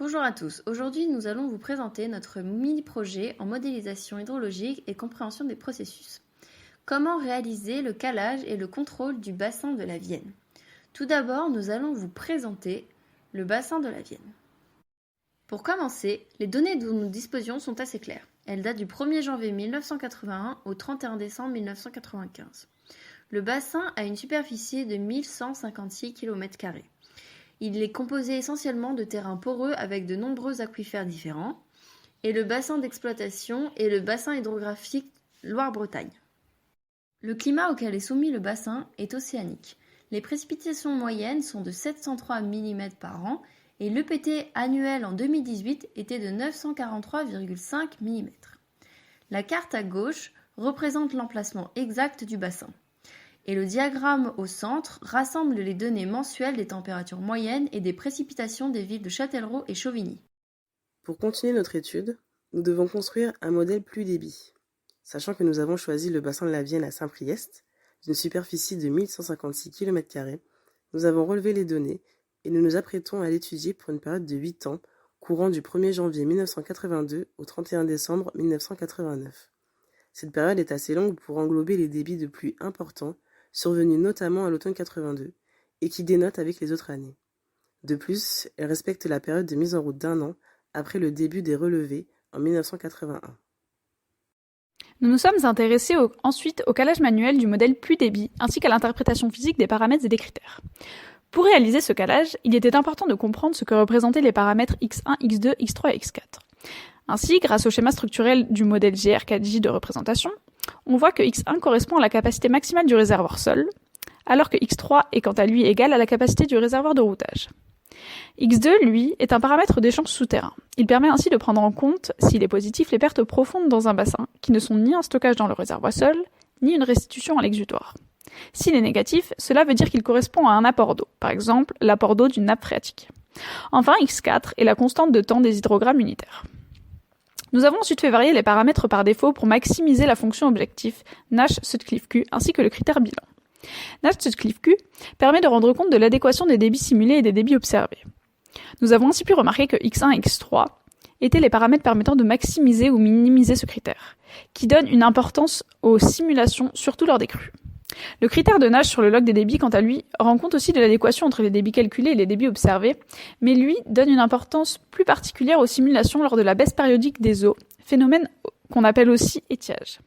Bonjour à tous, aujourd'hui nous allons vous présenter notre mini-projet en modélisation hydrologique et compréhension des processus. Comment réaliser le calage et le contrôle du bassin de la Vienne? Tout d'abord, nous allons vous présenter le bassin de la Vienne. Pour commencer, les données dont nous disposions sont assez claires. Elles datent du 1er janvier 1981 au 31 décembre 1995. Le bassin a une superficie de 1156 km². Il est composé essentiellement de terrains poreux avec de nombreux aquifères différents, et le bassin d'exploitation est le bassin hydrographique Loire-Bretagne. Le climat auquel est soumis le bassin est océanique. Les précipitations moyennes sont de 703 mm par an et l'EPT annuel en 2018 était de 943,5 mm. La carte à gauche représente l'emplacement exact du bassin. Et le diagramme au centre rassemble les données mensuelles des températures moyennes et des précipitations des villes de Châtellerault et Chauvigny. Pour continuer notre étude, nous devons construire un modèle pluie débit. Sachant que nous avons choisi le bassin de la Vienne à Saint-Priest, d'une superficie de 1156 km², nous avons relevé les données et nous nous apprêtons à l'étudier pour une période de 8 ans, courant du 1er janvier 1982 au 31 décembre 1989. Cette période est assez longue pour englober les débits de pluie importants, survenus notamment à l'automne 82, et qui dénotent avec les autres années. De plus, elle respecte la période de mise en route d'1 an après le début des relevés en 1981. Nous nous sommes intéressés ensuite au calage manuel du modèle pluie-débit, ainsi qu'à l'interprétation physique des paramètres et des critères. Pour réaliser ce calage, il était important de comprendre ce que représentaient les paramètres x1, x2, x3 et x4. Ainsi, grâce au schéma structurel du modèle GR4J de représentation, on voit que x1 correspond à la capacité maximale du réservoir sol, alors que x3 est quant à lui égal à la capacité du réservoir de routage. x2, lui, est un paramètre d'échange souterrain. Il permet ainsi de prendre en compte, s'il est positif, les pertes profondes dans un bassin, qui ne sont ni un stockage dans le réservoir sol, ni une restitution à l'exutoire. S'il est négatif, cela veut dire qu'il correspond à un apport d'eau, par exemple l'apport d'eau d'une nappe phréatique. Enfin, x4 est la constante de temps des hydrogrammes unitaires. Nous avons ensuite fait varier les paramètres par défaut pour maximiser la fonction objectif Nash-Sutcliffe-Q ainsi que le critère bilan. Nash-Sutcliffe-Q permet de rendre compte de l'adéquation des débits simulés et des débits observés. Nous avons ainsi pu remarquer que x1 et x3 étaient les paramètres permettant de maximiser ou minimiser ce critère, qui donne une importance aux simulations, surtout lors des crues. Le critère de Nash sur le log des débits, quant à lui, rend compte aussi de l'adéquation entre les débits calculés et les débits observés, mais lui donne une importance plus particulière aux simulations lors de la baisse périodique des eaux, phénomène qu'on appelle aussi étiage.